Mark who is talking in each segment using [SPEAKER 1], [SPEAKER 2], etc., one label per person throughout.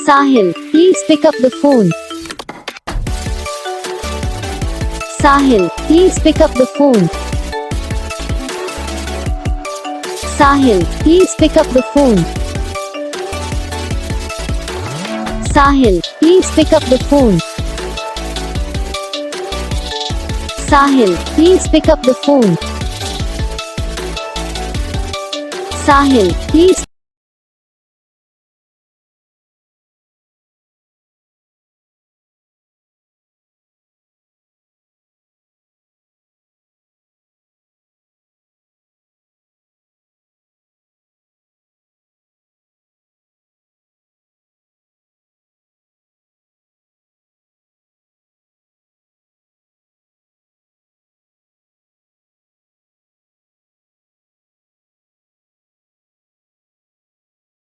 [SPEAKER 1] Sahil, please pick up the phone. Sahil, please pick up the phone. Sahil, please pick up the phone. Sahil, please pick up the phone. Sahil, please pick up the phone. Sahil, please.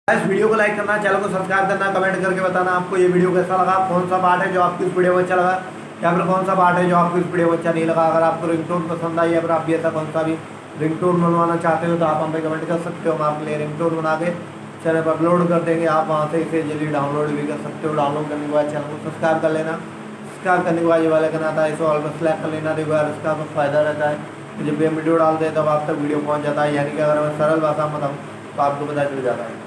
[SPEAKER 2] इस video को like करना, channel को subscribe करना, comment करके बताना आपको ये video कैसा लगा, कौन सा पार्ट है जो आपकी इस वीडियो में अच्छा लगा या फिर कौन सा पार्ट है जो आपको इस वीडियो में अच्छा नहीं लगा। अगर आपको रिंगटोन पसंद आई या फिर आप भी ऐसा कौन सा भी रिंगटोन बनवाना चाहते हो तो आप हमें कमेंट कर सकते हो। हम आपके लिए रिंगटोन बना के चैनल पर अपलोड कर देंगे। आप वहाँ से इसे जल्दी डाउनलोड भी कर सकते हो। डाउनलोड करने के बाद चैनल को सब्सक्राइब कर लेना। सब्सक्राइब करने के बाद ये वाला करना था इसे ऑल पर सेलेक्ट कर लेना। देखो यार इसका तो फ़ायदा रहता है कि जब भी हम वीडियो डालते हैं तब आप तक वीडियो पहुँच जाता है। यानी कि अगर मैं सरल भाषा में बताऊँ तो आपको पता चल जाता है।